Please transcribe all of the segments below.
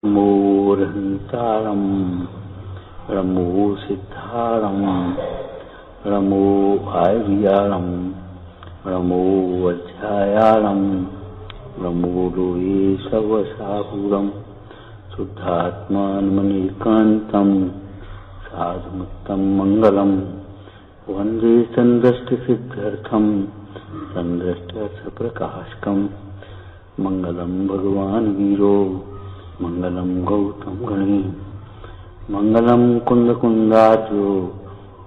रमोरहितारं रमो सिद्धारं रमो आर्यारं रमो अध्यायारं रमो लोये सर्वसाहुरं शुद्धात्मानमनीकान्तं साधुमुत्तं मंगलम वंदे संदृष्टसिद्ध्यर्थं संदृष्टप्रकाशकं मंगलम भगवान वीरो मंगलम गौतम गणी मंगलम कुंद कुंदार्यो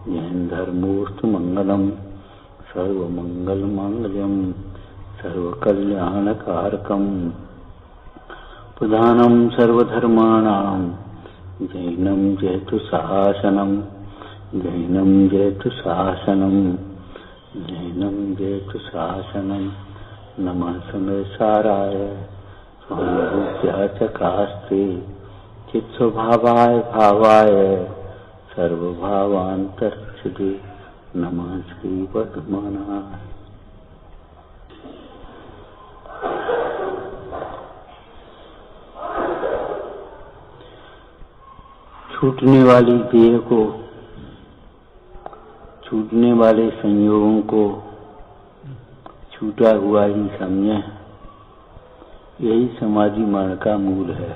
जैन धर्मोस्तु मंगलम सर्वमंगल मांगल्यम सर्वकल्याणकारकम प्रधानम सर्वधर्माणां जैनम जयतु शासनम जैनम जयतु शासनम जैनम जयतु शासनम नमः समयसाराय स्वरूप्या च कास्ते चित्स्वभावाय भावाय सर्वभावान्तर्छिदे नमः श्री पद्मनाय। छूटने वाली देह को, छूटने वाले संयोगों को छूटा हुआ ही समझे, यही समाधि मार्ग का मूल है।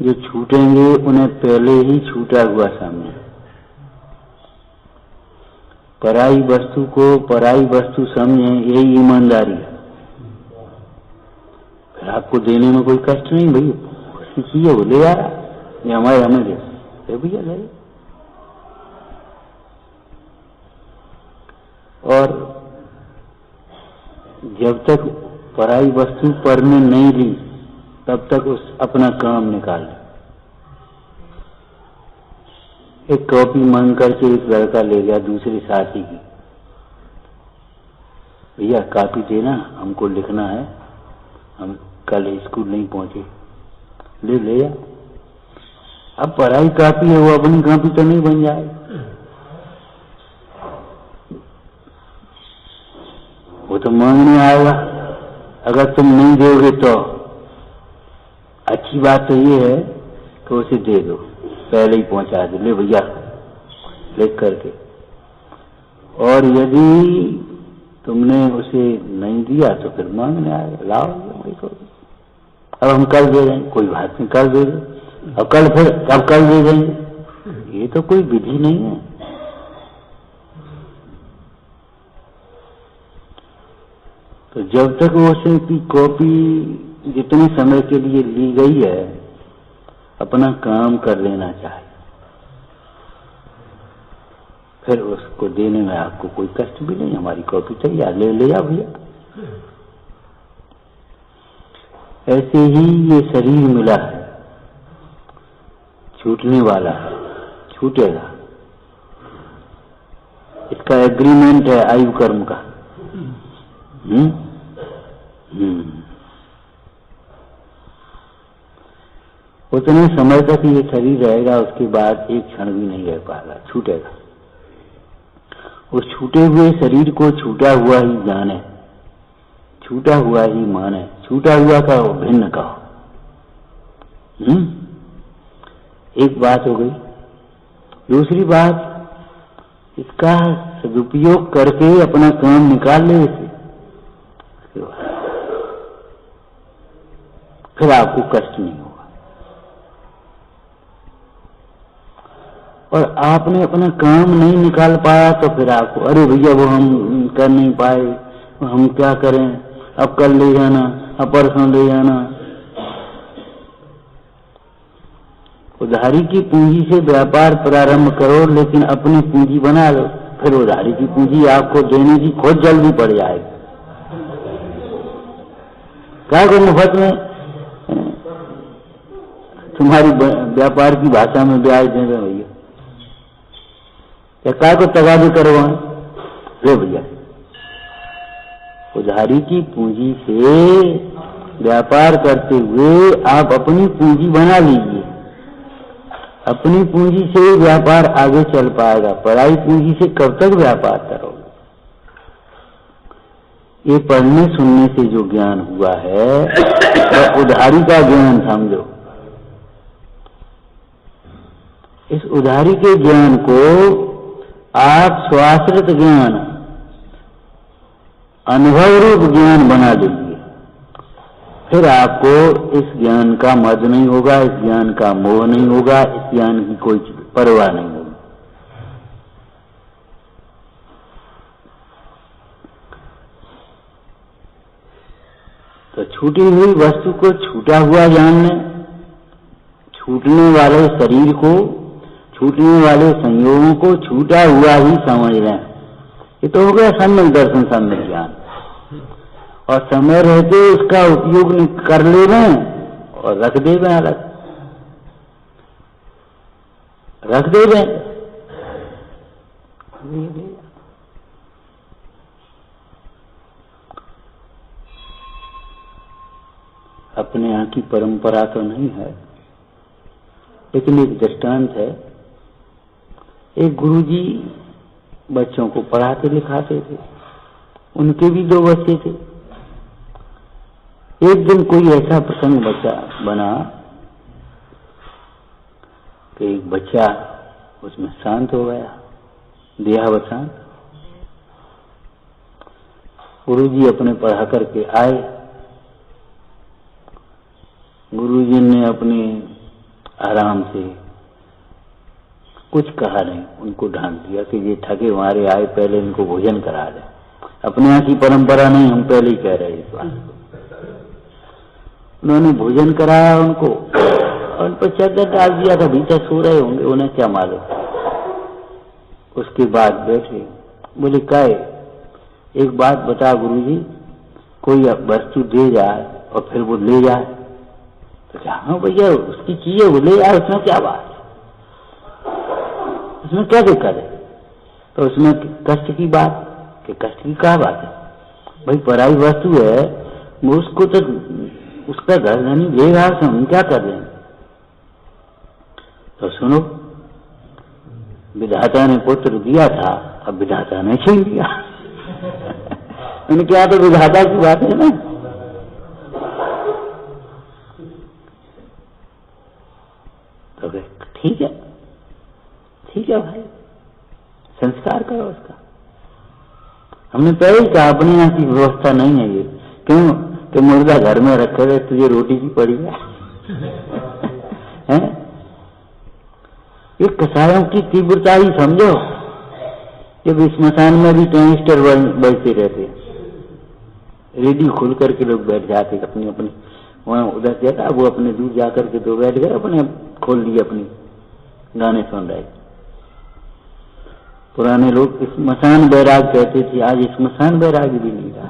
जो छूटेंगे उन्हें पहले ही छूटा हुआ समझे। पराई वस्तु को पराई वस्तु समझे, यही ईमानदारी है। फिर आपको देने में कोई कष्ट नहीं, भाई उसने वो ले आया, ये हमारे हमें दे भैया ले। और जब तक पराई वस्तु पर में नहीं ली तब तक उस अपना काम निकाल ले। एक कॉपी मांग करके एक लड़का ले गया दूसरी साथी की, भैया कॉपी देना, हमको लिखना है, हम कल स्कूल नहीं पहुंचे। ले जा। अब पराई कॉपी है, वो अपनी कॉपी तो नहीं बन जाए। वो तो मांगने आएगा, अगर तुम नहीं दोगे तो अच्छी बात तो ये है कि उसे दे दो, पहले ही पहुंचा दो, ले भैया लिख करके। और यदि तुमने उसे नहीं दिया तो फिर मांगने आएगा, लाओ भाई को, अब हम कल दे देंगे, कोई बात नहीं कल दे दो, अब कल फिर अब कल दे देंगे। ये तो कोई विधि नहीं है। तो जब तक उसे की कॉपी जितने समय के लिए ली गई है अपना काम कर लेना चाहिए, फिर उसको देने में आपको कोई कष्ट भी नहीं। हमारी कॉपी तैयार, ले जा भैया। ऐसे ही ये शरीर मिला है, छूटने वाला है, छूटेगा। इसका एग्रीमेंट है आयु कर्म का। उतने समय तक ये शरीर रहेगा, उसके बाद एक क्षण भी नहीं रह पाएगा, छूटेगा। उस छूटे हुए शरीर को छूटा हुआ ही जाने, छूटा हुआ ही माने, छूटा हुआ का भिन्न कहो। एक बात हो गई। दूसरी बात, इसका सदुपयोग करके अपना काम निकाल ले इसे, फिर आपको कष्ट नहीं होगा। और आपने अपना काम नहीं निकाल पाया तो फिर आपको, अरे भैया वो हम कर नहीं पाए, हम क्या करें, अब कल ले जाना, अब परसों ले जाना। उधारी की पूंजी से व्यापार प्रारंभ करो, लेकिन अपनी पूंजी बना लो, फिर उधारी की पूंजी आपको देने की खुद जल्दी पड़ जाएगी। क्या को मुफ्त में तुम्हारी व्यापार की भाषा में ब्याज दे रहे भैया, या काय को तगादे करवाएं, ले भैया। उधारी की पूंजी से व्यापार करते हुए आप अपनी पूंजी बना लीजिए, अपनी पूंजी से व्यापार आगे चल पाएगा। पराई पूंजी से कब तक व्यापार करोगे? ये पढ़ने सुनने से जो ज्ञान हुआ है वह उधारी का ज्ञान समझो। इस उधारी के ज्ञान को आप स्वाश्रित ज्ञान, अनुभव रूप ज्ञान बना लीजिए। फिर आपको इस ज्ञान का मद नहीं होगा, इस ज्ञान का मोह नहीं होगा, इस ज्ञान की कोई परवाह नहीं होगी। तो छूटी हुई वस्तु को छूटा हुआ जान लें, छूटने वाले शरीर को, छूटने वाले संयोगों को छूटा हुआ ही समझ लें। ये तो हो गया सम्यक दर्शन, सम्यक ज्ञान। और समय रहते उसका उपयोग कर ले और रख दे अलग, रख दे। अपने यहाँ की परंपरा तो नहीं है, लेकिन एक दृष्टांत है। एक गुरुजी बच्चों को पढ़ाते लिखाते थे, उनके भी 2 बच्चे थे। एक दिन कोई ऐसा प्रसंग बना कि एक बच्चा उसमें शांत हो गया, देहावसान। गुरुजी अपने पढ़ा करके आए। गुरुजी ने अपने आराम से कुछ कहा नहीं, उनको डांट दिया कि ये थके मारे आए, पहले इनको भोजन करा दें। अपने यहाँ की परंपरा नहीं, हम पहले ही कह रहे हैं इस बात। उन्होंने भोजन कराया उनको और उन पर चादर डाल दिया था, भीतर सो रहे होंगे, उन्हें क्या मालूम। उसके बाद बैठे, बोले काय एक बात बता गुरुजी, कोई वस्तु दे जाए और फिर वो ले जाए तो क्या? हाँ भैया, उसकी चीजें वो ले जाए, उसमें क्या बात है, उसमें क्या दिक्कत है? तो उसमें कष्ट की बात, कि कष्ट की क्या बात है भाई? पराई वस्तु है, वो उसको तो उसका घर नहीं लेगा, हम क्या कर रहे हैं? तो सुनो, विधाता ने पुत्र दिया था, अब विधाता ने छीन लिया। मैंने क्या, तो विधाता की बात है ना। तो ठीक है, ठीक है भाई, संस्कार करो उसका। हमने पहले ही कहा अपने यहाँ की व्यवस्था नहीं है ये। क्यों? कि मुर्गा घर में रखे हुए, तुझे रोटी की पड़ी है? ये कसायों की तीव्रता ही समझो। जब स्मशान में भी ट्रांजिस्टर बजते रहते, रेडियो खोल करके लोग बैठ जाते अपनी अपनी, वहां उधर जाता, वो अपने दूर जाकर के तो बैठ गए, अपने खोल लिए अपनी गाने सुन रहे। पुराने लोग स्मशान बैराग कहते थे, आज स्मशान बैराग भी नहीं रहा।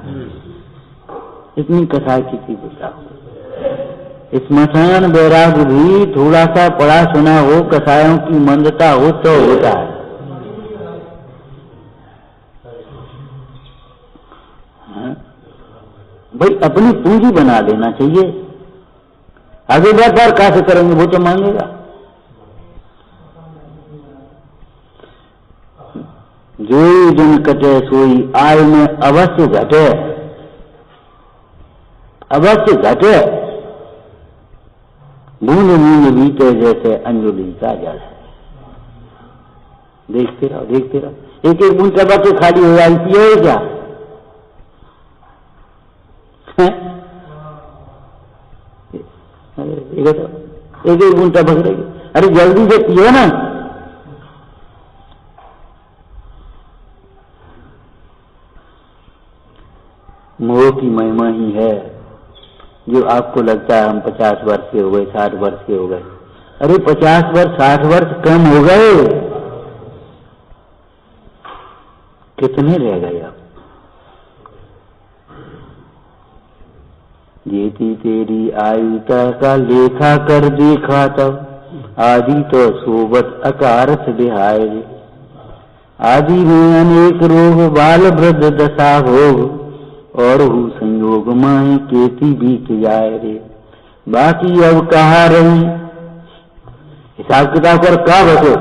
इतनी कथा की तीव्रता। स्मशान बैराग भी थोड़ा सा पढ़ा सुना हो, कसायों की मंदता हो तो होता है। भाई अपनी पूंजी बना लेना चाहिए। आगे व्यापार कैसे करेंगे, वो तो मांगेगा। जो दिन कटे सोई आय में अवश्य घटे, अवश्य घटे। बूंद बूंद बीते जैसे अंजुली का जल है। देखते रहो, देखते रहो, एक एक बूंद टपक के खाली हो जाए, पियो क्या? एक एक बूंद टपक रही, अरे जल्दी से पियो ना। मोह की महिमा ही है जो आपको लगता है हम 50 वर्ष के हो गए, 60 वर्ष के हो गए। अरे 50 वर्ष 60 वर्ष कम हो गए, कितने रह गए अब? जेती तेरी आयु का लेखा कर देखा तब, आदि तो सोबत अकारथ बिहाय। आदि में अनेक रोग बाल वृद्ध दशा भोग, और हु संयोग माही केती बीत जाए रे। बाकी अब कहा रही, हिसाब किताब कर का बचो?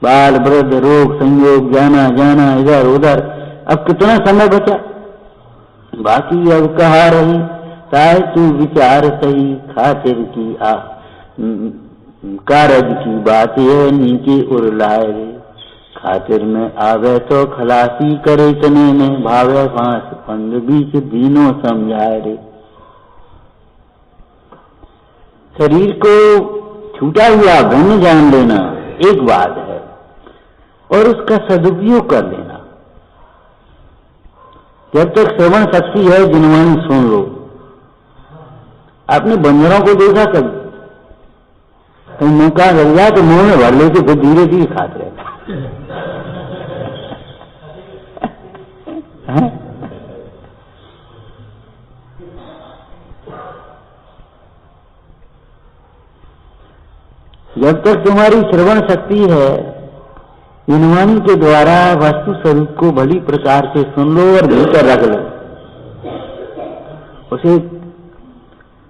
बाल वृद्ध रोग संयोग, जाना जाना इधर उधर, अब कितना समय बचा? बाकी अब कहा रही ताय तू विचार सही, खातिर की कारज की बात है नीचे उड़लाए रे, खातिर में आवे तो खलासी करे तने में, भावे फांस पंग बीच दीनों समझाए रे। शरीर को छूटा हुआ धन जान लेना एक बात है, और उसका सदुपयोग कर लेना। जब तक श्रवण शक्ति है जिनवानी सुन लो। आपने बंदरों को देखा कभी? कहीं मौका लग जाए तो मुंह में भर लेते फिर धीरे धीरे खाते रहते। जब तक तुम्हारी श्रवण शक्ति है, जिनवानी के द्वारा वस्तु स्वरूप को भली प्रकार से सुन लो और भीतर रख लो, उसे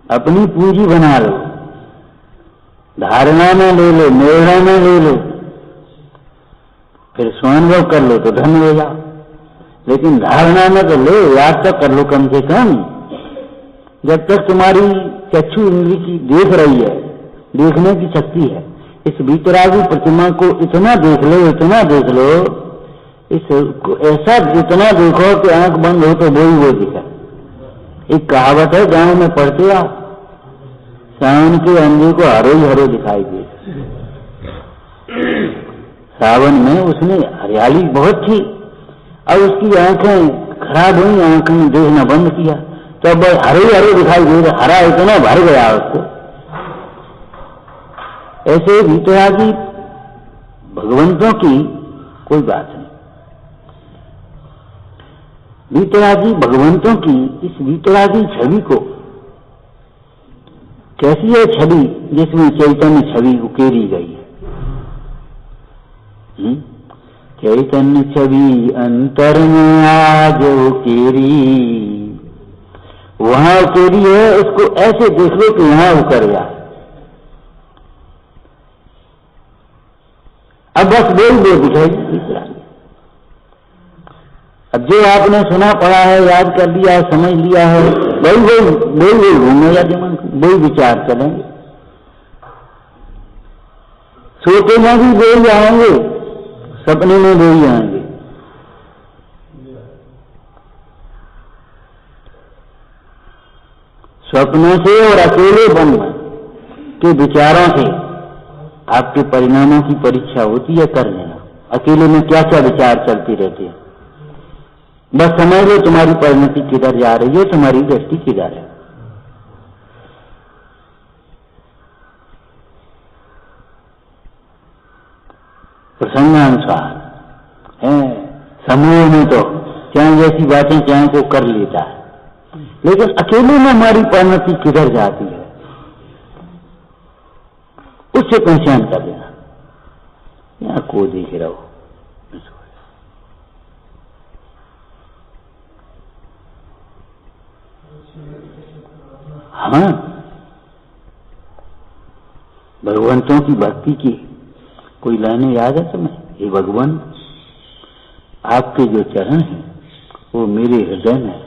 अपनी पूंजी बना लो, धारणा में ले लो, निर्णय में ले लो, फिर स्वानुभव कर लो तो धन हो जाओ। लेकिन धारणा में तो लो, याद तक कर लो कम से कम। जब तक तुम्हारी चक्षु इंद्री की देख रही है, देखने की शक्ति है, इस वितरागी प्रतिमा को इतना देख लो, इतना देख लो, इसको ऐसा इतना देखो कि आंख बंद हो तो वो दिखा। एक कहावत है गांव में पढ़ते आप, सावन के अंधे को हरो ही हरो दिखाई दे। सावन में उसने हरियाली बहुत थी, अब उसकी आंखें खराब हुई, आंखें देखना बंद किया तो अब हरे हरे दिखाई दे रहा, हरा इतना भर गया उसको। ऐसे वितरागी भगवंतों की कोई बात नहीं। वितरागी भगवंतों की इस वितरागी छवि को, कैसी है छवि जिसमें चैतन्य छवि उकेरी गई है। चैतन्य छवि अंतर में आज उकेरी, वहां उकेरी है, उसको ऐसे देख लो कि वहां उकर गया। अब बस बोल दिखाई। अब जो आपने सुना पढ़ा है, याद कर लिया है, समझ लिया है, वही घूमेगा दिमाग, वही विचार चलेंगे। सोते में भी वही आएंगे, सपने में वही आएंगे। स्वप्नों से और अकेलेपन के विचारों से आपके परिणामों की परीक्षा होती है, कर लेना। अकेले में क्या क्या विचार चलती रहती है, बस समझ लो तुम्हारी परिणति किधर जा रही है, तुम्हारी दृष्टि किधर है। प्रसंगानुसार है, समूह में तो चाहे जैसी बातें चाहे को कर लेता है, लेकिन अकेले में हमारी परिणति किधर जाती है उससे पहचान कर लेना। यहाँ को देख रहो, हाँ, भगवंतों की भक्ति की कोई लाइनें याद है तुम्हें? हे भगवान, आपके जो चरण हैं वो मेरे हृदय में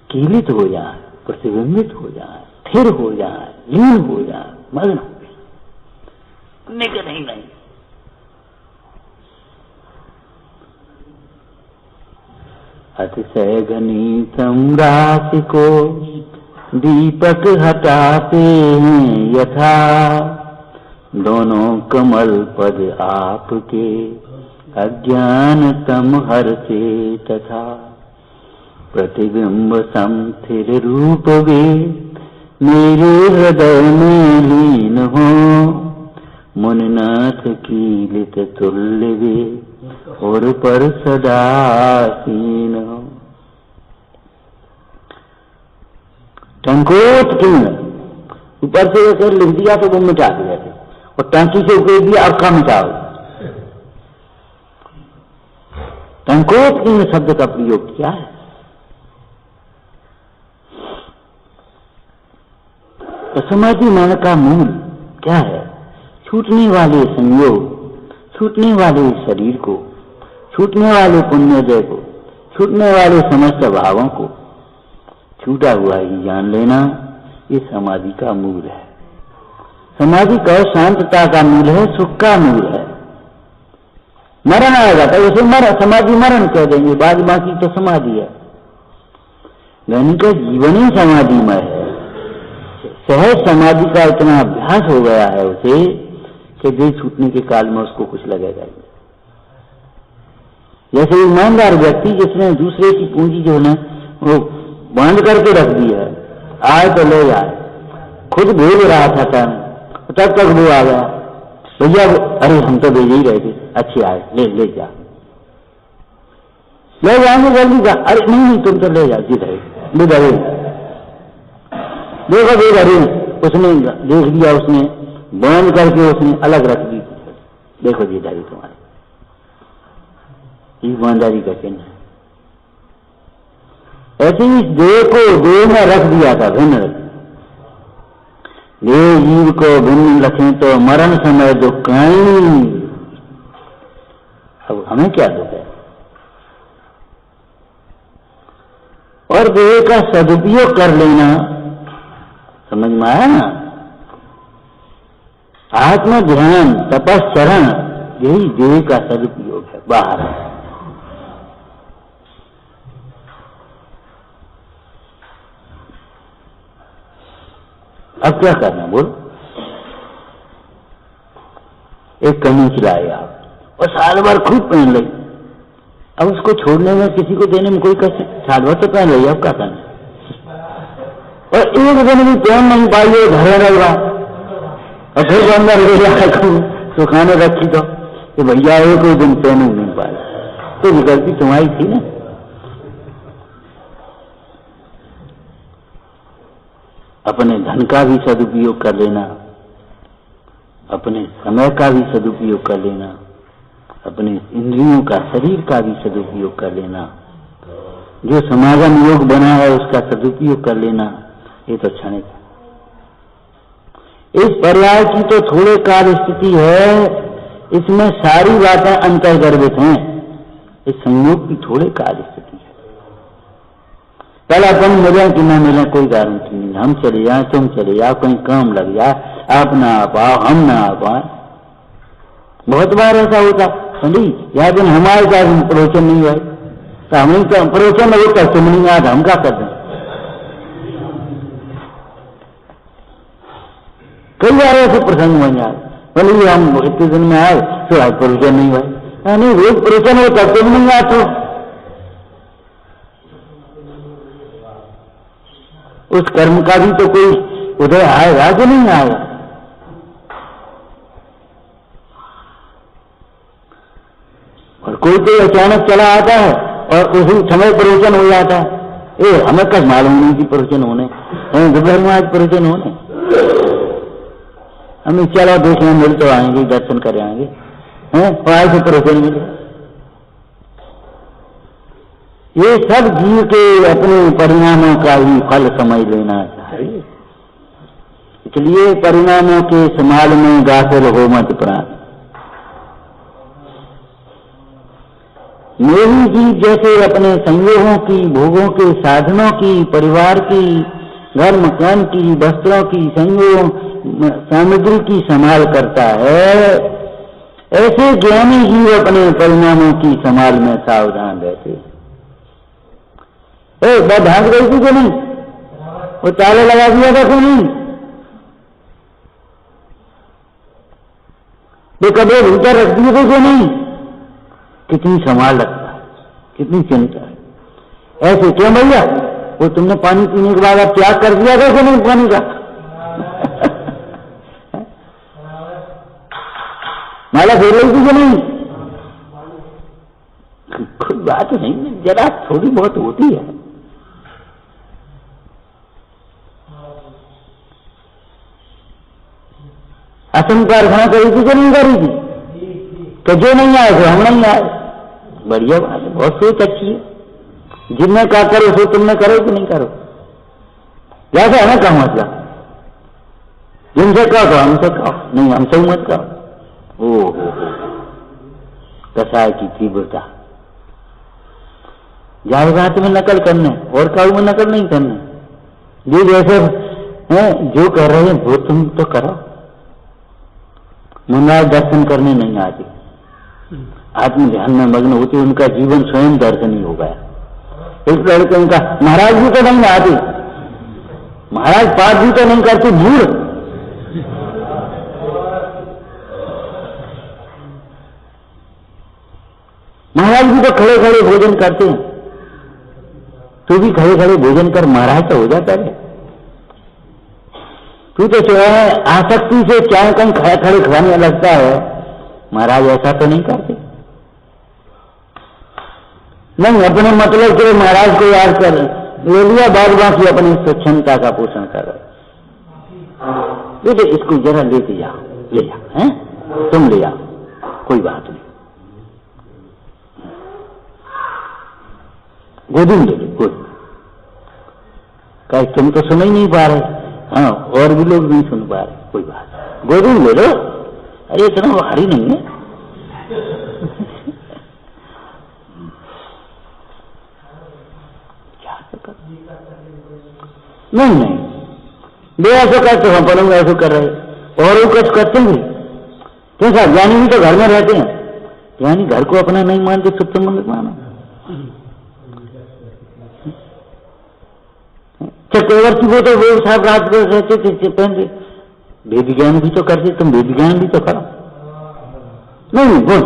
कीलित हो जाए, प्रतिबिंबित हो जाए, स्थिर हो जाए, लीन हो जाए, मग्न हो जाए, नहीं। अतिशय घनीतम राशि को दीपक हटाते हैं यथा, दोनों कमल पद आपके अज्ञान तम हर से तथा, प्रतिबिंब समथिर रूप वे मेरे हृदय में लीन हो, मुनिनाथ कीलित तुल्य वे और पर सदा सीन हो। टंकोट किंग ऊपर से अगर लिख दिया तो वो मिटा दिया थे, और टांकी से उकेर दिया अब का मिटाओ। टंकोट किंग शब्द का प्रयोग किया है। तो समाधि मन का मूल क्या है? छूटने वाले संयोग, छूटने वाले शरीर को, छूटने वाले पुण्योदय को, छूटने वाले समस्त भावों को छूटा हुआ ही जान लेना, ये समाधि का मूल है। समाधि का शांतता का मूल है, सुख का मूल है। मरण आएगा तो उसे समाधि मरण कह देंगे, बाद बाकी तो समाधि है। यानी कि जीवन ही समाधिमय है। सहज समाधि का इतना अभ्यास हो गया है उसे कि देह छूटने के काल में उसको कुछ लगेगा ही। जैसे ईमानदार व्यक्ति जिसने दूसरे की पूंजी जो है वो बांध करके रख दी है, आए तो ले जाए, खुद भेज रहा था तब तक वो आ गया, भैया अरे हम तो भेज ही रहे थे, अच्छे आए, ले जा, ले जाएंगे जल्दी जा, अरे नहीं तुम तो ले जाओ जिधर देखो बेधरे उसने देख दिया, उसने बांध करके उसने अलग रख दी, देखो जिधर तुम्हारे ईमानदारी का चिन्ह है। ऐसे ही देह को देह में रख दिया था, भिन्न रख देह जीव को भिन्न रखें तो मरण समय दुख कहीं। अब हमें क्या दुख है? और देह का सदुपयोग कर लेना, समझ में आया ना? आत्म ध्यान तपस्चरण यही देह का सदुपयोग है। बाहर अब क्या करना बोल? एक कमीज लाए आप और साल भर खूब पहन ली, अब उसको छोड़ने में किसी को देने में कोई कष्ट, साल भर तो पहन ली, अब क्या करना? और एक दिन भी पहन नहीं पाई, घर रह रहा और फिर अंदर ले जाकर सुखाने रखी तो भैया एक दिन पहन नहीं पाया, तो गलती तुम्हारी थी ना। अपने धन का भी सदुपयोग कर लेना, अपने समय का भी सदुपयोग कर लेना, अपने इंद्रियों का, शरीर का भी सदुपयोग कर लेना, जो समागम योग बना है उसका सदुपयोग कर लेना, ये तो अच्छा नहीं। इस पर्याय की तो थोड़े काल स्थिति है, इसमें सारी बातें अंतर्गर्भित हैं। इस संयोग की थोड़े काल स्थिति है। कल अपन मिले कि न मिले कोई गारंटी नहीं, हम चले जाए, तुम चले जाओ, कहीं काम लग जाए, आप ना आ पाओ, हम ना आ पाए। बहुत बार ऐसा होता समझी, या दिन हमारे साथ प्रवचन नहीं हुआ तो हमें प्रवचन होता, तुम नहीं आया, हम क्या कर दें? कई बार ऐसे प्रसंग बन जाए, बोले हम इतने दिन में आए तो आज प्रवचन नहीं हुआ, नहीं रोज प्रवचन होता, तुम नहीं आते। उस कर्म का भी तो कोई उदय आएगा कि नहीं आएगा? और कोई तो अचानक चला आता है और उसी समय प्रवचन हो जाता है। हमें कब मालूम नहीं कि प्रवचन होने, दोपहर में आज प्रवचन होने, हमें चलो देखने मिल तो आएंगे, दर्शन कर आएंगे, और आज तो प्रवचन मिले। ये सब जीव के अपने परिणामों का ही फल समझ लेना चाहिए। इसलिए परिणामों के समाल में गाफिल हो मत प्राण। मेरी जीव जैसे अपने संयोगों की, भोगों के साधनों की, परिवार की, घर मकान की, वस्त्रों की, संयोग सामग्री की संभाल करता है, ऐसे ज्ञानी जीव अपने परिणामों की संभाल में सावधान रहते। मैं भाग गई थी कि नहीं? वो ताले लगा दिया था कि नहीं? वो कभी भीतर रख दिए थे कि नहीं? कितनी संभाल रखता है, कितनी चिंता है। ऐसे क्यों भैया? वो तुमने पानी पीने के बाद त्याग कर दिया था कि नहीं पानी का? माला फेर रही थी कि नहीं? कोई बात नहीं, जरा थोड़ी बहुत होती है। असम प्रार्थना करी थी कि नहीं करी थी? तो जो नहीं आए तो हम नहीं आए, बढ़िया बात है, बहुत सोच अच्छी है। जिनने क्या करो सो तुमने करो कि नहीं करो, जैसा हमें क्या मतलब? जिनसे कहो तो हमसे कहो, नहीं हमसे मत कहो। ओ कसाय की तीव्रता, जाहिर बात में नकल करने और काऊ में नकल नहीं करने। ये जैसे जो कर रहे हैं वो तुम तो करो। महाराज दर्शन करने नहीं आते, आत्म ध्यान में मग्न होते, उनका जीवन स्वयं दर्शनीय हो गया। इस लड़के उनका महाराज भी तो नहीं आते, महाराज पाठ भी तो नहीं करते, भूल महाराज भी तो खड़े खड़े भोजन करते हैं, तू भी खड़े खड़े भोजन कर, महाराज तो हो जाता है। तू तो जो है आसक्ति से चाय कहीं खड़े खड़े खाने लगता है, महाराज ऐसा तो नहीं करते। नहीं, अपने मतलब के महाराज को याद कर ले लिया, बाद बाकी अपनी स्वच्छंदता का पोषण कर रहे। इसको जरा लेते जाओ, ले जाओ, हैं तुम ले जाओ, कोई बात नहीं, गोदी में ले लो, गोदी। कहे तुम तो सुन ही नहीं पा रहे, हाँ और भी लोग नहीं सुन पा रहे, कोई बात, गोदी में ले लो। अरे इतना भारी नहीं है। नहीं नहीं, वे ऐसे करते हैं, पर ऐसे कर रहे, और वो कुछ करते हैं कैसा? ज्ञानी भी तो घर में रहते हैं, ज्ञानी घर को अपना नहीं मानते, सत्संग में मानो। चक्रवर्ती वो तो वो साहब रात में रहते थे, पहनते, वेद ज्ञान भी तो करते, तुम वेद ज्ञान भी तो करो। नहीं बोल,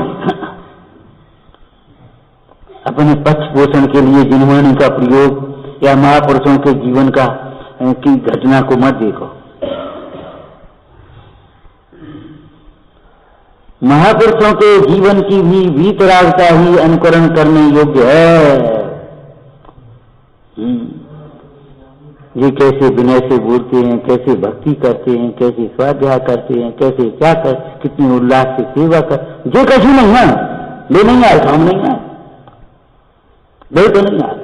अपने पक्ष पोषण के लिए जिनवाणी का प्रयोग या महापुरुषों के जीवन का की घटना को मत देखो। महापुरुषों के जीवन की भी वीतरागता ही अनुकरण करने योग्य है। ये कैसे विनय से बोलते हैं, कैसे भक्ति करते हैं, कैसे स्वाध्याय करते हैं, कैसे क्या कर, कितनी उल्लास से सेवा कर, जो कछु नहीं है, ले नहीं आए, हम नहीं आए, दे तो नहीं आए।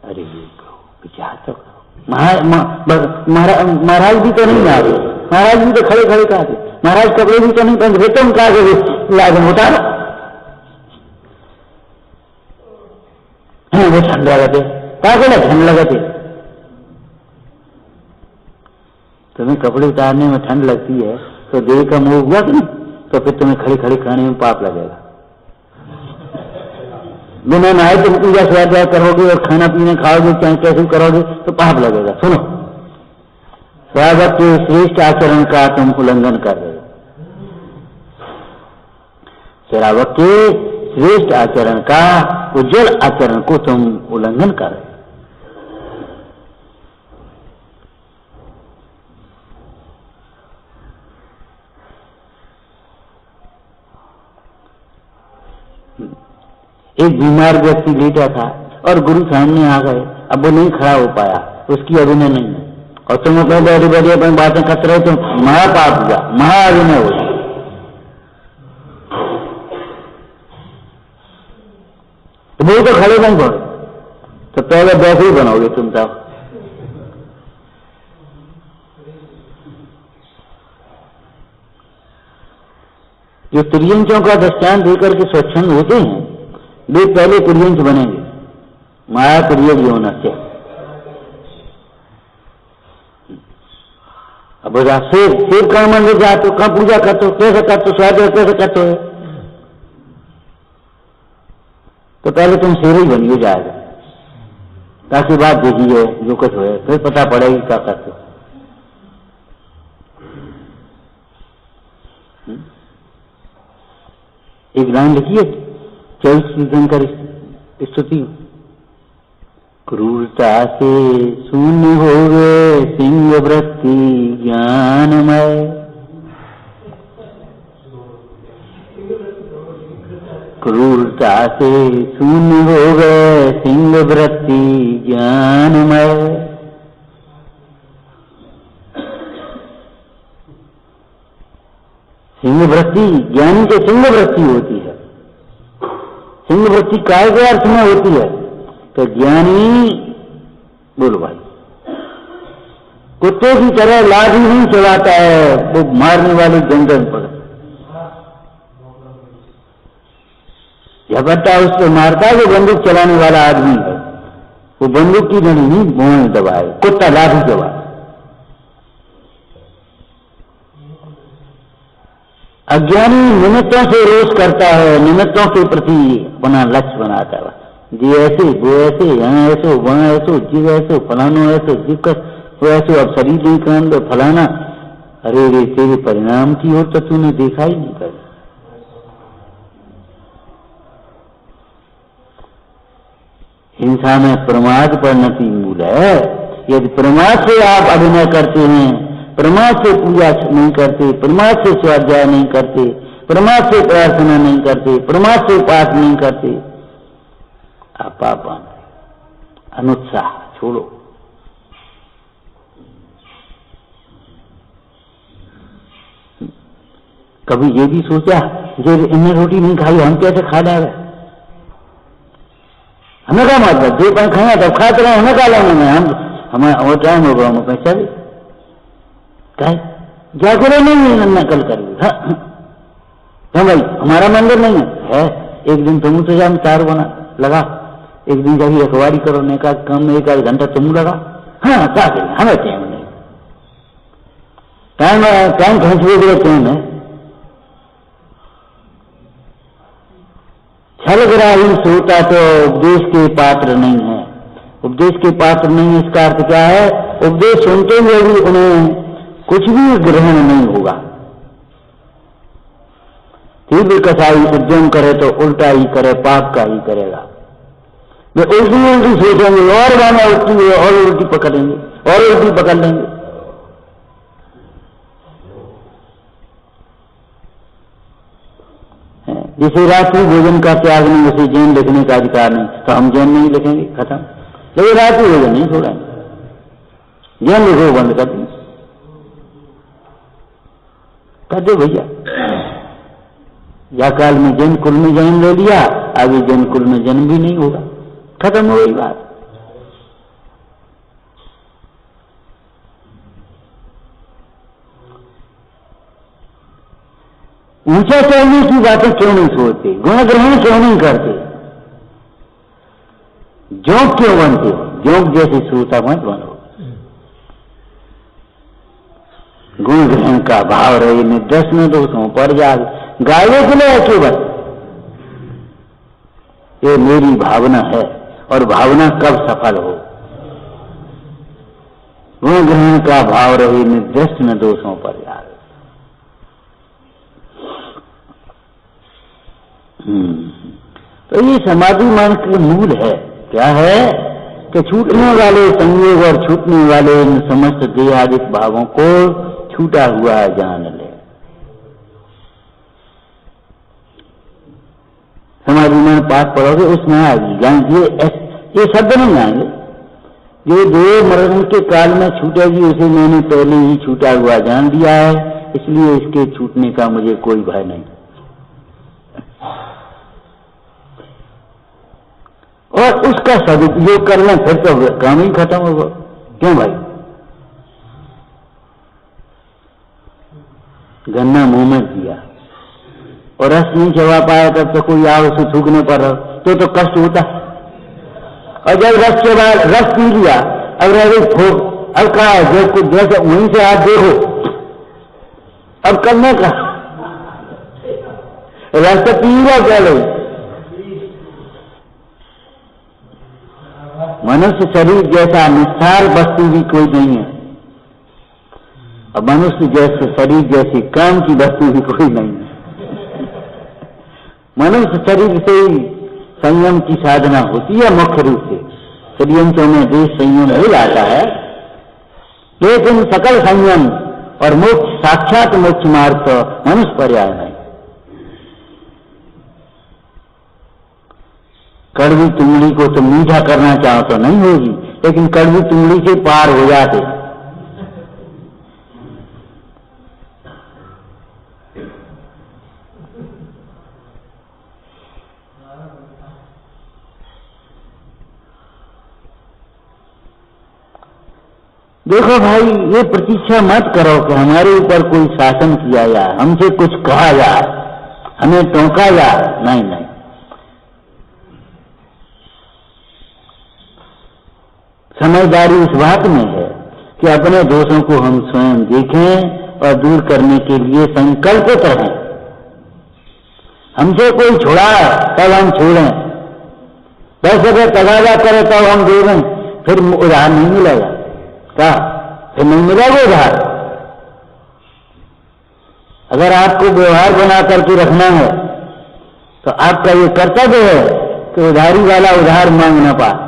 अरे विचार तो करो, महाराज भी तो नहीं आ रहे, महाराज भी तो खड़े खड़े कहा थे, महाराज कपड़े भी तो नहीं पहनते, तुम कहा लाजम उतारो, वो ठंड लगाते, क्या ठंड लगाते, तुम्हें कपड़े उतारने में ठंड लगती है तो देह का मोह हुआ कि नहीं, तो फिर तुम्हें खड़े खड़े खाने में पाप लगेगा। बिना नहाए तुम पूजा स्वाध्याय करोगे और खाना पीना खाओगे, चाहे कैसे करोगे, तो पाप लगेगा। सुनो, स्वागत के श्रेष्ठ आचरण का तुम उल्लंघन कर रहे हो, श्रावक के श्रेष्ठ आचरण का, उज्जवल आचरण को तुम उल्लंघन कर रहे हो। एक बीमार व्यक्ति लेटा था और गुरु सामने आ गए, अब वो नहीं खड़ा हो पाया, उसकी अभिनय नहीं है, और तुम पहले अरे बड़ी अपनी बातें करते रहे, तो महापाप हुआ, महाअभिनय हो। वो तो खड़े नहीं बढ़ो, तो पहले बैठे ही बनाओगे तुम साहब। जो त्रियंचों का दृष्टांत देकर के स्वच्छंद होते हैं, वे पहले त्रियंच बनेंगे, माया त्रियज होना चाहिए। अब शेर कहाँ मंदिर जाते हो, कहाँ पूजा करते हो, कैसे करते हो, स्वाध्याय कैसे करते हो, तो पहले तुम शेर ही बनिए जाएगा, ताकि बात देखिए जो कुछ हो, फिर पता पड़ेगी क्या करते हो। एक लाइन लिखिए 24 दिन कर स्तुति। क्रूरता से शून्य हो गए सिंह वृत्ति ज्ञानमय, क्रूरता से शून्य हो गए सिंह वृत्ति ज्ञानमय। सिंह वृत्ति, ज्ञानी के सिंह वृत्ति होती है। सिंह वृत्ति काय के अर्थ में होती है, तो ज्ञानी, बोलो भाई, कुत्ते की तरह लाठी नहीं चलाता है, वो मारने वाले जंगल पर झपटता उस पर मारता है, वो बंदूक चलाने वाला आदमी है। वो बंदूक की नली नहीं, बोन दबाए, कुत्ता लाठी दबाए। अज्ञानी निमित्तों से रोष करता है, निमित्तों के प्रति अपना लक्ष्य बनाता है। जी ऐसे, वो ऐसे, यहाँ ऐसे, वहां ऐसे, जीव ऐसे, फलानो ऐसे, जीव का वो ऐसे, अब शरीर नहीं कान दो फलाना। अरे रे, तेरे परिणाम की ओर तो तूने देखा ही नहीं कर। हिंसा में प्रमाद परिणति मूल है। यदि प्रमाद से आप अभिनय करते हैं, प्रमाद से पूजा नहीं करते, प्रमाद से स्वाध्याय नहीं करते, प्रमाद से प्रार्थना नहीं करते, प्रमाद से पाठ नहीं करते, आप पाप बांधते। अनुत्साह छोड़ो। कभी ये भी सोचा जो इनने रोटी नहीं खाई हम कैसे खा जाएगा? हमें क्या मतलब, जो कहीं खाया तब खाते रहे, हमें क्या लेने में, हम हमें और टाइम होगा हमें पैसा भी जागरण नहीं है, नकल करिए। हाँ भाई, हमारा मंदिर नहीं है, एक दिन तुम तो जा तार बना लगा, एक दिन जाइए अखबारी करो, ने का कम एक आध घंटा तुम लगा। हाँ क्या करें, हमें टाइम नहीं, टाइम खींचने टाइम है। छलग्राही सोता तो उपदेश के पात्र नहीं है। उपदेश के पात्र नहीं, इसका अर्थ क्या है? उपदेश सुनते हुए भी उन्हें कुछ भी ग्रहण नहीं होगा। तीव्र कसाई उद्यम करे तो उल्टा ही करे, पाप का ही करेगा। वे उल्टी उल्टी सोचेंगे और गाना उल्टी है और उल्टी पकड़ेंगे और उल्टी पकड़ लेंगे। जिसे रात्रि भोजन का त्याग नहीं, उसे जैन लिखने का अधिकार नहीं, तो हम जैन नहीं लिखेंगे, खत्म। लेकिन रात्रि भोजन नहीं छोड़ेंगे, जैन लिखो बंद कर दें, कर दो भैया। या काल में जैन कुल में जन्म ले लिया, आगे जैन कुल में जन्म भी नहीं होगा, खत्म हो गई बात। ऊंचा चढ़ने की बातें क्यों नहीं सोचते? गुण ग्रहण क्यों नहीं करते? जोक क्यों बनते? जोक जैसे श्रोता मत बनो। गुण ग्रहण का भाव रहे, निर्दोष में दोषों पर जाग गायब के लिए केवल ये मेरी भावना है, और भावना कब सफल हो? गुण ग्रहण का भाव रहे, निर्दोष में दोषों पर जाग। तो ये समाधि मान के मूल है। क्या है कि छूटने वाले संयोग और छूटने वाले इन समस्त देहादिक भावों को छूटा हुआ जान ले। समाधि मान पाठ पढ़ोगे उसमें आएगी, ये शब्द नहीं आएंगे। जो देह मरण के काल में छूटेगी उसे मैंने पहले ही छूटा हुआ जान दिया है, इसलिए इसके छूटने का मुझे कोई भय नहीं। और उसका सदुपयोग कर लें फिर तो काम ही खत्म होगा। क्यों भाई? गन्ना मुंह में दिया और रस नहीं चबा पाया, तब तो कोई आओ उसे थूकने पर तो कष्ट होता। और जब रस के बाद रस पी लिया, अब रह ठोक, अब कहा है जो कुछ जैसे वहीं से आप देखो, अब करने का रस तो पी लिया पहले। मनुष्य शरीर जैसा निस्सार वस्तु भी कोई नहीं है, और मनुष्य जैसे शरीर जैसी काम की वस्तु भी कोई नहीं है। मनुष्य शरीर से ही संयम की साधना होती है मुख्य रूप से। षड्यंत्रों में देश संयम मिल आता है, लेकिन सकल संयम और मोक्ष, साक्षात मोक्ष मार्ग तो मनुष्य पर्याय नहीं। कड़वी तुमड़ी को तुम मीठा करना चाहो तो नहीं होगी, लेकिन कड़वी तुमड़ी से पार हो जाते। देखो भाई, ये प्रतीक्षा मत करो कि हमारे ऊपर कोई शासन किया जाए, हमसे कुछ कहा जाए, हमें टोका जाए। नहीं नहीं, समझदारी इस बात में है कि अपने दोषों को हम स्वयं देखें और दूर करने के लिए संकल्पित रहें। हमसे कोई छुड़ा तब हम छोड़ें, बस अगर तगादा करे तब हम दे दें, फिर उधार नहीं मिलेगा। क्या फिर नहीं मिलेगा उधार? अगर आपको व्यवहार बना करके रखना है तो आपका ये कर्तव्य है कि उधारी वाला उधार मांग न पाए।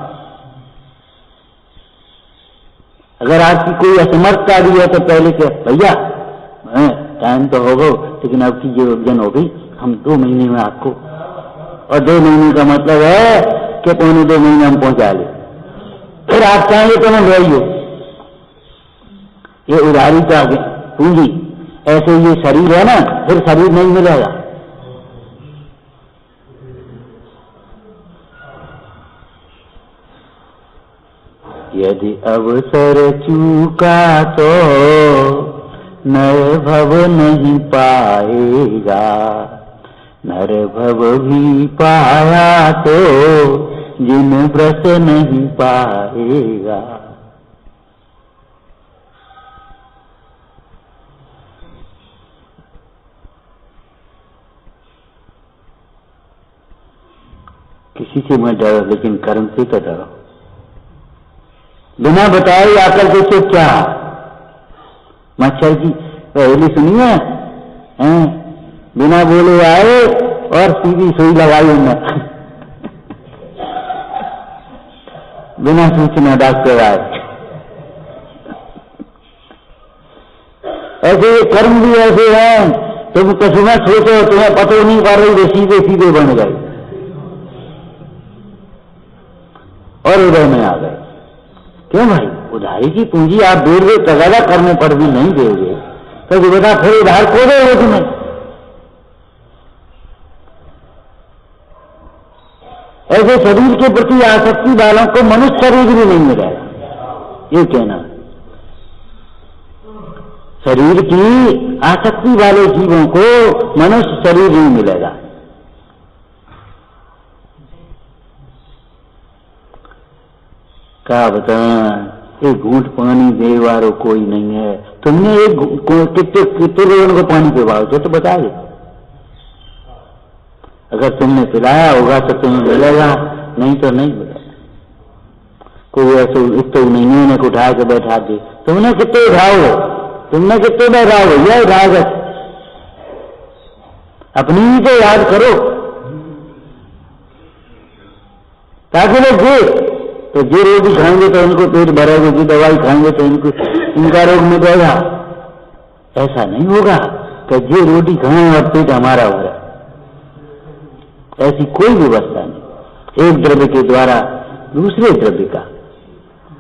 अगर आपकी कोई असमर्थता भी है तो पहले के भैया टाइम तो हो गो, लेकिन आपकी ये योजना हो गई, हम 2 महीने में आपको, और 2 महीने का मतलब है कि 1.25 महीने हम पहुंचा ले, फिर आप चाहेंगे तो मैं ले। ये उधारी का पूंजी। ऐसे ये शरीर है ना, फिर शरीर नहीं मिलेगा। यदि अवसर चूका तो नर भव नहीं पाएगा, नर भव भी पाया तो जिन व्रत नहीं पाएगा। किसी से मत डरो, लेकिन कर्म से तो डरो। बिना बताए आकर के चुप क्या? मच्छर की पहली सुनिए, बिना बोले आए और सीधी सुई लगाई उन्हें। बिना सूचना डॉक्टर आए। ऐसे ये कर्म भी ऐसे हैं, तुम कुछ न सोचो, तुम्हें पता नहीं पा रही, वे सीधे सीधे बन गए और उधर में आ गए। क्यों भाई? उधारी की पूंजी आप दोगे, तगादा करने पर भी नहीं दोगे तो बेटा फिर उधार को दोगे तुम्हें? ऐसे शरीर के प्रति आसक्ति वालों को मनुष्य शरीर भी नहीं मिलेगा, ये कहना। शरीर की आसक्ति वाले जीवों को मनुष्य शरीर नहीं मिलेगा। क्या बताएं, एक घूंट पानी दे वालों कोई नहीं है। तुमने कितने लोगों को पानी पिलाओ तो बता दे। अगर तुमने पिलाया होगा तो तुम्हें मिलेगा, नहीं तो नहीं मिलेगा। कोई ऐसे इतना नहीं है को उठा के बैठा दे। तुमने कितने उठाओगे? तुमने कितने बैठाओगे? यह उठाओगे, अपनी ही तो याद करो ताकि लोग दे। तो जो रोटी खाएंगे तो इनको पेट भरेगा, जो दवाई खाएंगे तो इनका रोग मिटेगा। ऐसा नहीं होगा कि जो रोटी खाएं और पेट हमारा भरे, ऐसी कोई व्यवस्था नहीं। एक द्रव्य के द्वारा दूसरे द्रव्य का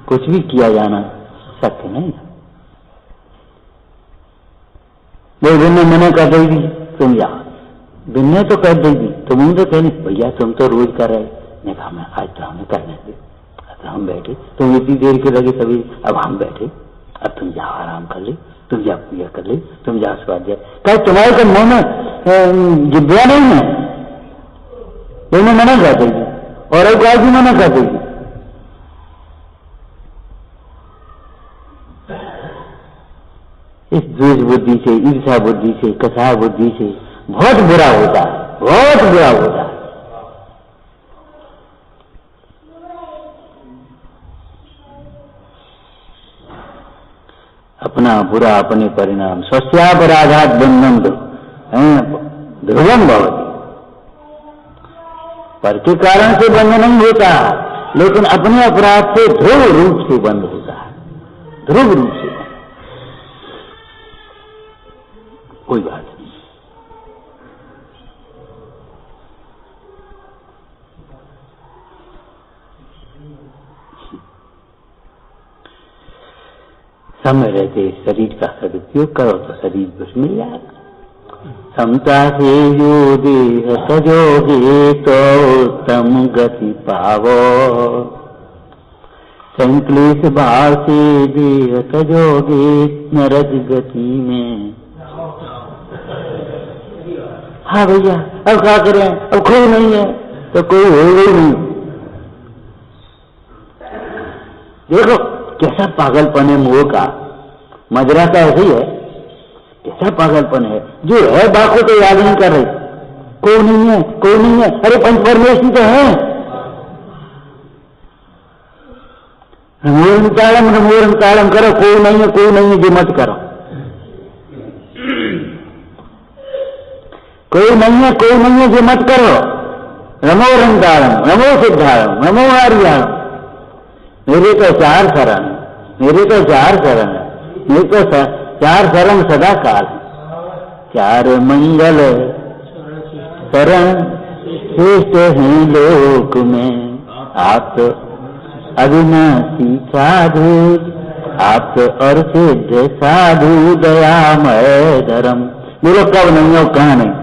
कुछ भी किया जाना शक्य नहीं है। वो बिन्ने मैंने कर देगी, तुम जा बिन्ने तो कर देगी, तुम तो कहनी भैया तुम तो रोज कर रहे। ने कहा मैं आज तो हमें करने दे, तो हम बैठे, तुम इतनी देर के लगे तभी, अब हम बैठे, अब तुम जाओ आराम कर ले, तुम जा पूजा कर ले, तुम जा स्वाध्याय। कहे तुम्हारे तो मुंह में जिब्या नहीं है, तुम्हें मना कर देगी और एक बार भी मना कर देगी। इस द्वेष बुद्धि से, ईर्षा बुद्धि से, कथा बुद्धि से बहुत बुरा होता है, बहुत बुरा होता है। अपना बुरा अपने परिणाम, स्वस्यापराधात् बंधन ध्रुवम भवति। पर के कारण से बंध नहीं होता, लेकिन अपने अपराध से ध्रुव रूप से बंध होता है, ध्रुव रूप से। कोई बात नहीं। समय रहते शरीर का सदुपयोग करो तो शरीर कुछ मिल जाएगा। समता से जो देह सजोगे तो उत्तम गति पावो, संक्लेश भाव से देह सजोगे नरक गति में। हाँ भैया अब क्या करें, अब कोई नहीं है तो कोई होगा ही नहीं। देखो कैसा पागलपन है मोह का, मजरा का ऐसे ही है, कैसा पागलपन है। जो है बाको तो याद नहीं कर रहे, कोई नहीं है, कोई नहीं है, अरे पंच परमेश्वरी तो है। नमोरम ताड़म करो, कोई नहीं है, कोई नहीं है जो मत करो, कोई नहीं है, कोई नहीं है जो मत करो। नमो रंताड़म, नमो सिद्धाड़म, नमो आर्याणम। मेरे तो चार शरण, मेरे तो चार शरण, मेरे तो चार शरण सदा काल, चार मंगल शरण श्रेष्ठ हैं लोक में। आप तो अविनाशी साधु, आप तो और सिद्ध साधु दयामय धर्म। बोलो कब नहीं हो, कहाँ नहीं।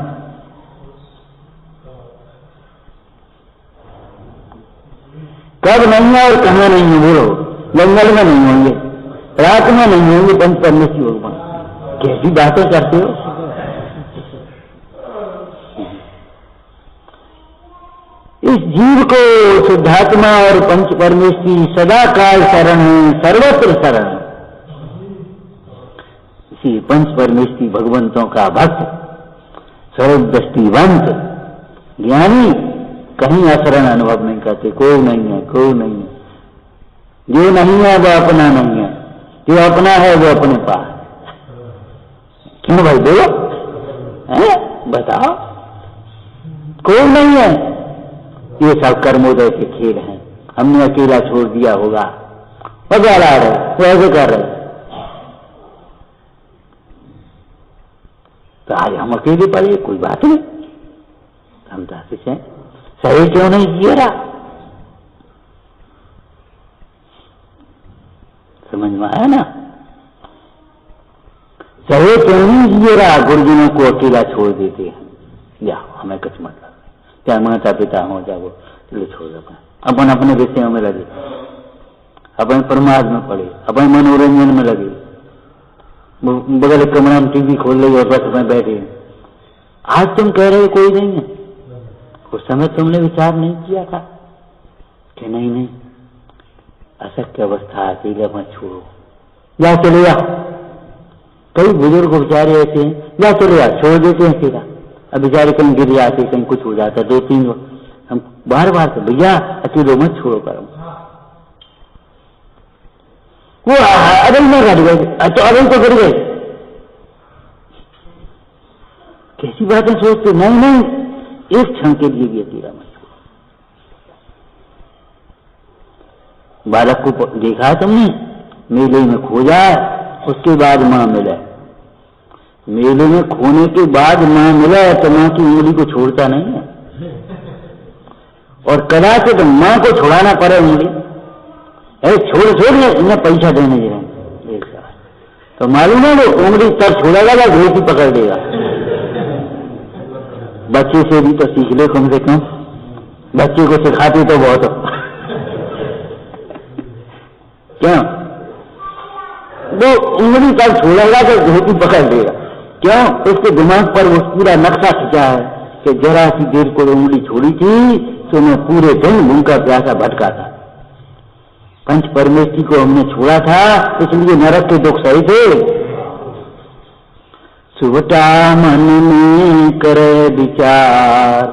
कब नहीं है और कहाँ नहीं है, बोलो। जंगल में नहीं होंगे, रात में नहीं होंगे, पंच परमेश्वरी भगवान। कैसी बातें करते हो। इस जीव को शुद्धात्मा और पंच परमेश्वरी सदा काल शरण है, सर्वत्र शरण है। इसी पंच परमेश्वरी भगवंतों का भक्त, सर्वदृष्टिवंत ज्ञानी कहीं अशरण अनुभव नहीं करते। कोई नहीं है, कोई नहीं है, जो नहीं है वो अपना नहीं है, जो अपना है वो अपने पास। क्यों भाई बोलो, बताओ। कोई नहीं है, ये सब कर्मोदय के खेल हैं। हमने अकेला छोड़ दिया होगा, बजा ला रहे, वो ऐसे कर रहे। तो आज हम अकेले पड़े, कोई बात नहीं, हम चाहते हैं सही क्यों नहीं जिए रहा। समझ में आया ना, सही क्यों नहीं जिए रहा। गुरुजनों को अकेला छोड़ देते हैं, या हमें कुछ मतलब, चाहे माता पिता हो जाए वो, चलो छोड़ दो, अपन अपने विषयों में लगे, अपन प्रमाद में पड़े, अपन मनोरंजन में लगे, बगल कमरा में टीवी खोल ली और बस में बैठे। आज तुम कह रहे कोई नहीं है, उस समय तुमने विचार नहीं किया था कि नहीं नहीं अशक्य अवस्था, अकेले मत छोड़ो, या चले जा। कई बुजुर्ग बेचारे ऐसे हैं, या चले जा, छोड़ देते हैं सीधा। अब बेचारे कहीं गिर जाते, कहीं कुछ हो जाता, 2-3 हम बार बार से भैया अकेले मत छोड़ो करो। वो अदल में घट गए, तो अदल तो गिर गए। कैसी बातें सोचते, नहीं नहीं एक क्षण के लिए भी अकेला मत छोड़ो। बालक को देखा है तुमने, मेले में खो जाए, उसके बाद मां मिले, मेले में खोने के बाद मां मिले तो मां की उंगली को छोड़ता नहीं है, और कदाचित तो मां को छुड़ाना पड़े उंगली, छोड़ इन्हें पैसा देने दे रहे, तो मालूम है वो उंगली तब छोड़ेगा या धोती पकड़ देगा। बच्चे से भी तो सीख ले कम से कम, बच्चे को सिखाते तो बहुत हो। क्यों वो उंगली तब छोड़ेगा तो धोती पकड़ देगा। क्यों, उसके दिमाग पर वो पूरा नक्शा खिंचा है कि जरा सी देर को उंगली छोड़ी थी तो मैं पूरे दिन भूखा प्यासा भटका था। पंच परमेश्वरी को हमने छोड़ा था, इसलिए नरक के दुख सही थे। सुवटा मन में करे विचार,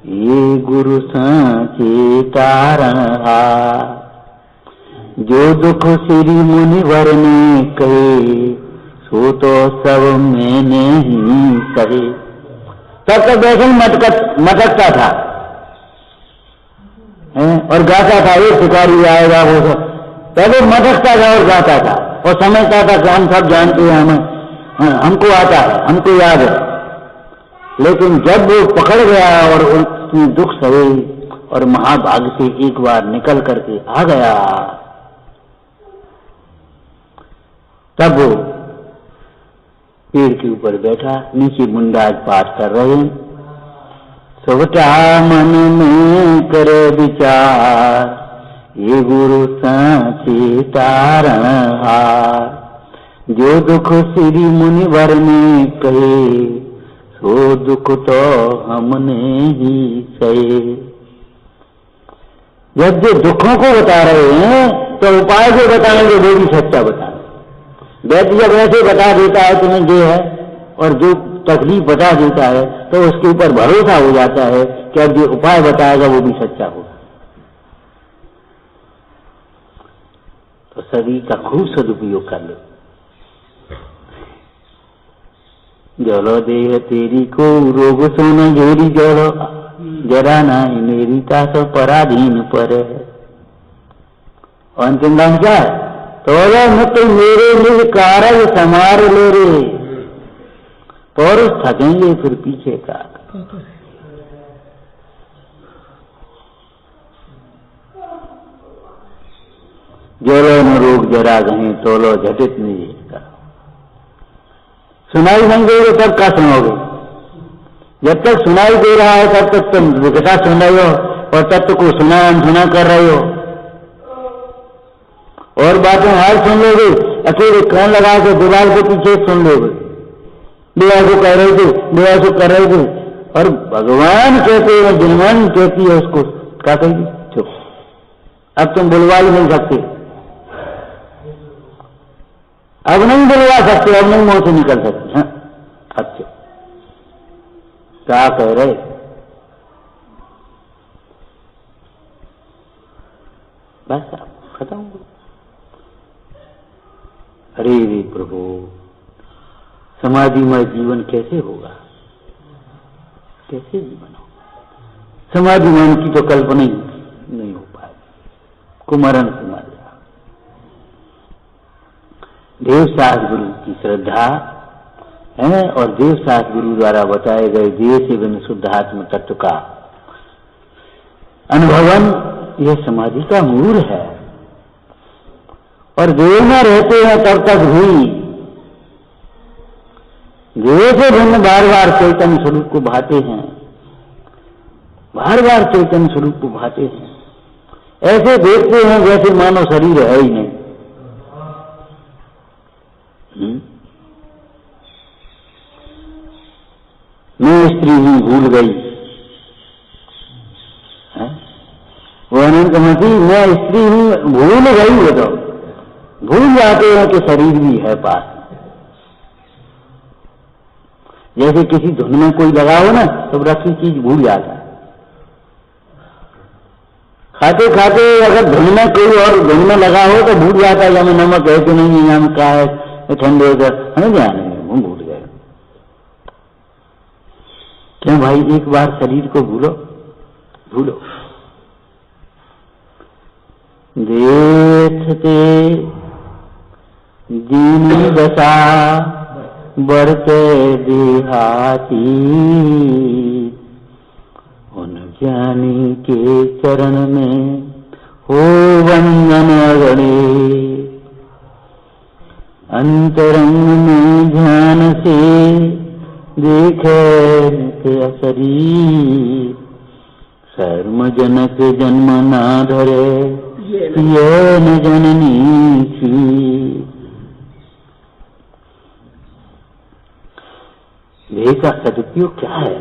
ये गुरु सांचे तारण हार। जो दुख श्री मुनिवर ने कहे, सो तो सब मैंने ही सहे। तब तक वैसे ही मटकता था और गाता था, ये शिकारी आएगा वो सब। पहले मटकता था और गाता था और समझता था कि हम सब जानते हैं, हमें हमको आता है, हमको याद है। लेकिन जब वो पकड़ गया और उसकी दुख सहे और महाभाग से एक बार निकल करके आ गया, तब वो पेड़ के ऊपर बैठा, नीचे मुंडाज पाठ कर रहे हैं। सुवटा मन में करे विचार, ये गुरु सांचे तारण हार। जो दुख श्री मुनिवर ने कहे, सो दुख तो हमने ही सहे। जब जो दुखों को बता रहे हैं तो उपाय जो बताएंगे वो भी सच्चा बताएंगे। वैद्य जब ऐसे बता देता है तुम्हें जो है और जो तकलीफ बता देता है तो उसके ऊपर भरोसा हो जाता है कि अब जो उपाय बताएगा वो भी सच्चा होगा। तो शरीर का खूब सदुपयोग कर लो। जलो देह तेरी को रोग सोना जोड़ी जलो जरा नहीं मेरी का तो पराधीन पर है। और अंतिम दान क्या है? तो मत मेरे लिए कारज समार ले रे पौरुष थकेंगे फिर पीछे का। जोरो न रोग जरा गहे तोलो झटित नहीं का। सुनाई नहीं दोगे तब क्या सुनोगे? जब तक सुनाई दे रहा है तब तक तुम विकटा सुन रहे हो और तब तक को सुना अनसुना कर रहे हो और बातें हार सुन लोगे। अकेले कान लगा के दीवार के पीछे सुन लोगे। दीवार को कह रहे थे, दीवार को कर रहे थे और भगवान कहते हैं, जिनवान कहती है उसको क्या कहेगी? चुप। अब तुम बुलवा ही नहीं सकते, अब नहीं बुलवा सकते, अब नहीं मुंह से निकल सकते। हाँ अच्छा क्या कह रहे? बस खत्म। अरे रे प्रभु, समाधिमय जीवन कैसे होगा? कैसे जीवन होगा? समाधिमय की तो कल्पना ही नहीं हो पाए। कुमरण समाधि देवसास गुरु की श्रद्धा है और देवसास गुरु द्वारा बताए गए देह से बिन शुद्धात्म तत्व का अनुभवन, यह समाधि का मूल है। और देह में रहते हैं तब तक भी देह से भिन्न बार बार चैतन्य स्वरूप को भाते हैं, बार बार चैतन्य स्वरूप को भाते हैं। ऐसे देखते हैं जैसे मानो शरीर है ही नहीं। मैं स्त्री हूं भूल गई है? वो अनंतमती मैं स्त्री हूं भूल गई। वो तो भूल जाते हैं कि शरीर भी है पास। जैसे किसी धुन में कोई लगा हो ना तो रखी चीज भूल जाता है। खाते खाते अगर धुन में कोई और धुन में लगा हो तो भूल जाता है, हमें नमक है कि नहीं, यहाँ में क्या है, ठंडे हमें ध्यान नहीं, हम भूल गए। क्यों भाई? एक बार शरीर को भूलो, भूलो। देखते दीन दशा बढ़ते देहाती, उन ज्ञानी के चरण में हो वंदन अगणे। अंतरंग में ध्यान से देखे नित्य शरीर, शर्मजनक जन्म ना धरे ये न जननी की। देह का सदुपयोग क्या है?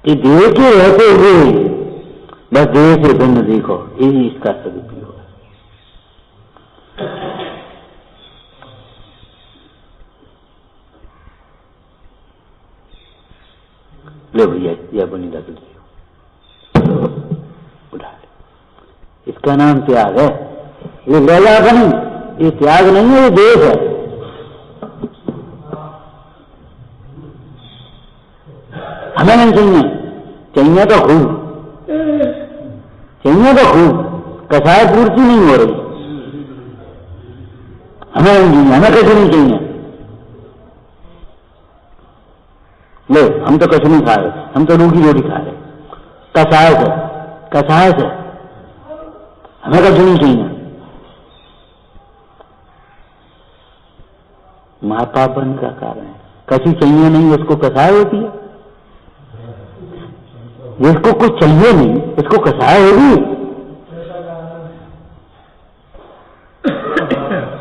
कि देह के रहते हुए बस देह से भिन्न देखो, यही इसका सदुपयोग है। ले भैया यह बनी रख लीजिए, उठा ले। इसका नाम त्याग है। ये लैला नहीं, ये त्याग नहीं है, ये देश है। हमें नहीं चाहिए, चाहिए तो खूब, चाहिए तो खूब, कसाय पूर्ति नहीं हो रही। हमें नहीं चाहिए, हमें कैसे नहीं चाहिए? ले हम तो कुछ नहीं खा रहे, हम तो रूखी रोटी खा रहे, कसाय से, कसाय से। हमें कुछ नहीं चाहिए। माता बन का कारण है, कसी चाहिए नहीं उसको कसाय होती है। जिसको कुछ चाहिए नहीं उसको कसाय होगी।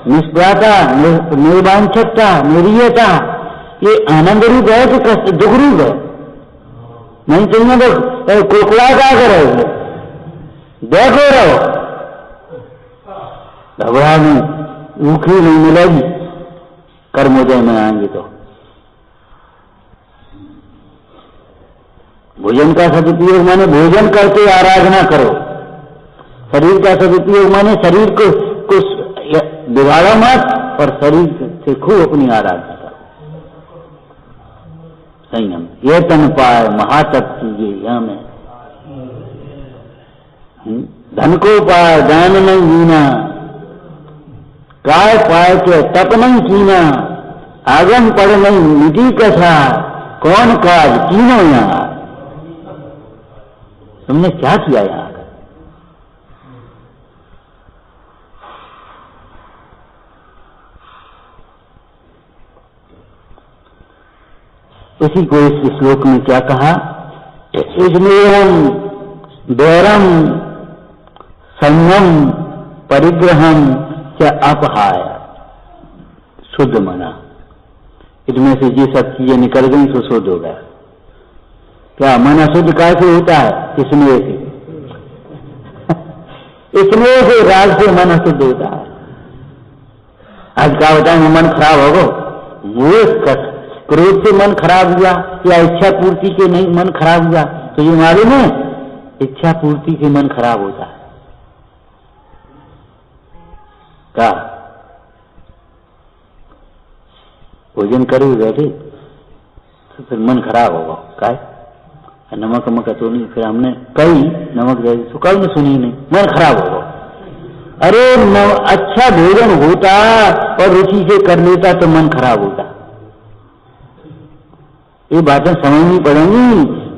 निष्प्राता, निर्वांछकता, निर्यता, ये आनंद रूप है कि दुख रूप है? नहीं चाहिए तो कोकड़ा क्या करोगे? देखो रहो, घबरा नहीं, भूखी नहीं मिलेगी कर्मोदय में आएंगे तो। भोजन का सदुपयोग माने भोजन करके आराधना करो, शरीर का सदुपयोग माने शरीर को बिगाड़ो मत और शरीर से खूब अपनी आराधना करो। संयम, ये तन पाए महातप कीजिए यहाँ में। धन को पाए दान नहीं जीना, काय पाए के तप नहीं कीना, आगम पड़ नहीं निधि कथा, कौन काज कीनो यहाँ। तुमने क्या किया यहाँ? उसी को इस श्लोक में क्या कहा? स्नेहम वैरम संयम परिग्रहम च अपहाय शुद्ध मना। इनमें से ये सब चीजें निकल गई तो शुद्ध हो गया। क्या मन अशुद्ध कैसे होता है? स्नेह से। स्नेह से राग से मन अशुद्ध होता है। आज क्या होता है? मन खराब होगा, वो क्रोध से मन खराब हुआ या इच्छा पूर्ति के नहीं मन खराब हुआ, तो ये मालूम है इच्छा पूर्ति से मन खराब होता है। क्या भोजन करे बैठे तो फिर मन खराब होगा, काय नमक नमक तो नहीं, फिर हमने कई नमक दे तो कल में सुनी नहीं, मन खराब होगा। अरे अच्छा भोजन होता और रुचि से कर लेता तो मन खराब होता। ये बातें समझनी पड़ेंगी।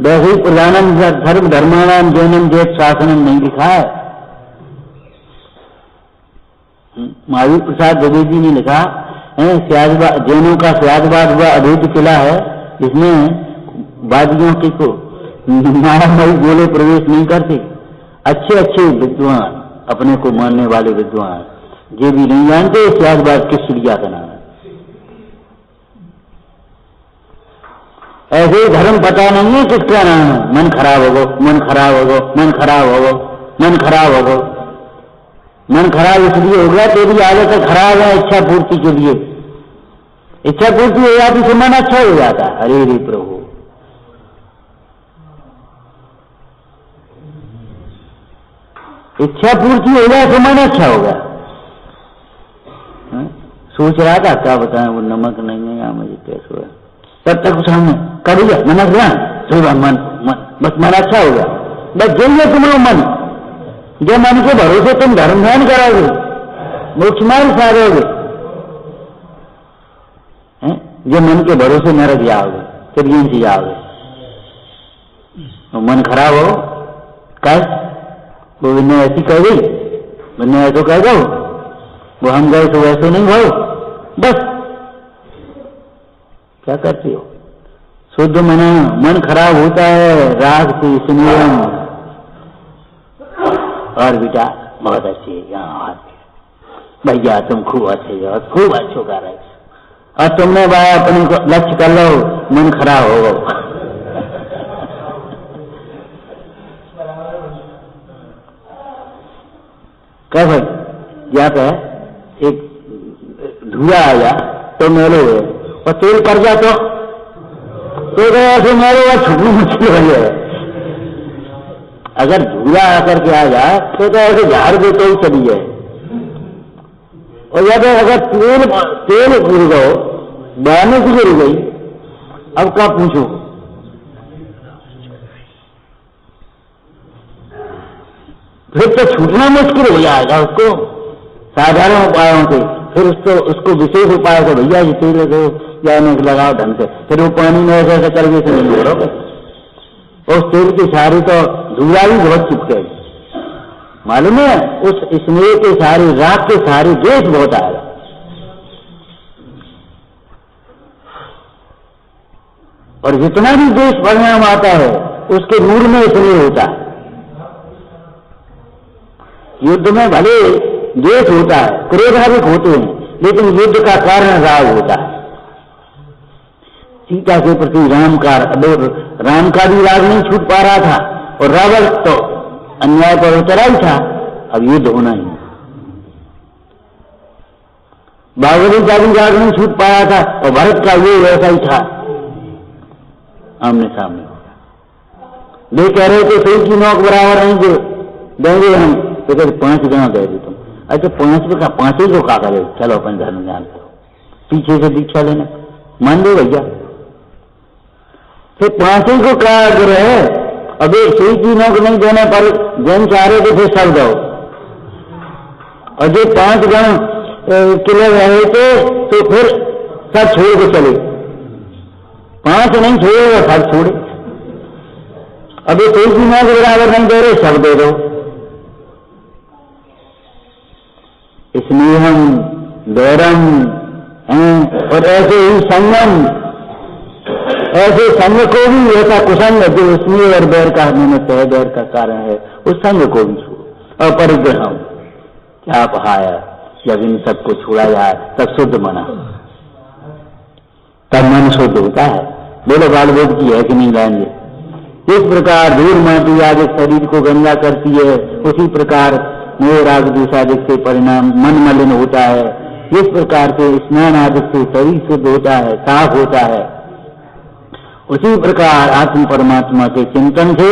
वैसे ही प्रधानम धर्म धर्माणाम जैनम जैत शासनम नहीं लिखा है। महावीर प्रसाद द्विवेदी ने लिखा है, जैनों का स्यादवाद व अद्वैत किला है, जिसमें वादियों के को मायामयी गोले प्रवेश नहीं करते। अच्छे अच्छे विद्वान, अपने को मानने वाले विद्वान, ये भी नहीं जानते स्यादवाद किस चिड़िया का नाम है। ऐसे ही धर्म पता नहीं है किसका नाम है। मन खराब होगो, मन खराब होगो, मन खराब होगो, मन खराब होगो। मन खराब इसलिए हो गया तेरी आदत खराब है इच्छा पूर्ति के लिए। इच्छा पूर्ति हो जाती तो मन अच्छा हो जाता। अरे रे प्रभु, इच्छा पूर्ति हो जाए तो मन अच्छा हो गया। सोच रहा था क्या बताएं, वो नमक नहीं है यहाँ मुझे कैसे है, तब तक उस हमने कर दिया नमक दिया तो मन बस मन अच्छा हो गया। बस जल्दी तुम्हारा मन, जब मन के भरोसे तुम धर्म ध्यान कराओगे, मोक्ष मार्ग साधोगे, जब मन के भरोसे नरक जाओगे, फिर यहीं से जाओगे, तो मन खराब हो कल वो विनय ऐसी कह गई, विनय ऐसा कह दो, वो हम गए तो वैसे नहीं हो। बस क्या करते हो? शुद्ध मना, मन खराब होता है राग से, स्नेह। और बेटा बहुत अच्छे यहाँ भैया, तुम खूब अच्छे हो, खूब अच्छो कर रहे, और तुमने भाई अपने को लक्ष्य कर लो, मन खराब होगा। क्या भाई यहाँ पे एक धुआं आया तो मेरे हुए और तेल कर जा तो ऐसे मेरे वहां छुटनी मुश्किल हो जाए। अगर धुआं आकर के आ जाए तो ऐसे झाड़ देते ही चली जाए। और या अगर तेल गिर गो, बयाने से गिर गई, अब क्या पूछो? फिर तो छूटना मुश्किल हो जाएगा उसको साधारण उपायों से। फिर उसको विशेष उपाय से भैया ये तेल या लगाओ ढंग से, फिर वो पानी में ऐसा करके से नहीं जोड़ोगे। उस तेल की सारी तो धुआं भी बहुत चिपकेगी, मालूम है? उस स्नेह के सारे, राग के सारे द्वेष बहुत आएगा। और जितना भी द्वेष परिणाम आता है उसके मूल में स्नेह होता है। युद्ध में भले द्वेष होता है, क्रोधाधिक होते हैं, लेकिन युद्ध का कारण राग होता है। सीता के प्रति राम का भी राग नहीं छूट पा रहा था, और रावण तो अन्याय पर उतरा ही था। अब युद्ध होना ही, बाहुबली जागी जाग नहीं छूट पाया था और भरत का ये वैसा ही था, आमने सामने हो गया। वे कह रहे थे सुई की नोक बराबर नहीं देंगे हम, तो कहते 5 गुना दे दी तुम। अच्छा 5 का 5 ही को क्या करे, चलो अपन धर्म ज्ञान करो, पीछे से दीक्षा लेना मान दो भैया। फिर 5 ही को क्या आग्रह है, अब एक सुई की नोक नहीं देने पर जैन चाह रहे थे फिर सब दो, और जो 5 गण किले रहे थे तो फिर सब छोड़ के चले, 5 नहीं छोड़ेगा सब छोड़े। अब ये सुई की नोक बराबर नहीं दे रहे, सब दे दो। इसलिए हम वैरम हैं, और ऐसे ही संगम, ऐसे संग को भी, ऐसा कुसंग जो उसमें और बैर का निमित्त है, बैर का कारण है, उस संग को भी छोड़ो। और परिग्रहम क्या पहाया, जब इन सबको छोड़ा जाए तब शुद्ध मना, तब मन शुद्ध होता है। बोलो बाल बोध की है कि नहीं लाएंगे। इस प्रकार धूल माटी आदि शरीर को गंदा करती है, उसी प्रकार मोह राग द्वेष आदि से परिणाम मन मलिन होता है। इस प्रकार से स्नान आदि से शरीर शुद्ध होता है, साफ होता है। उसी प्रकार आत्म परमात्मा के चिंतन से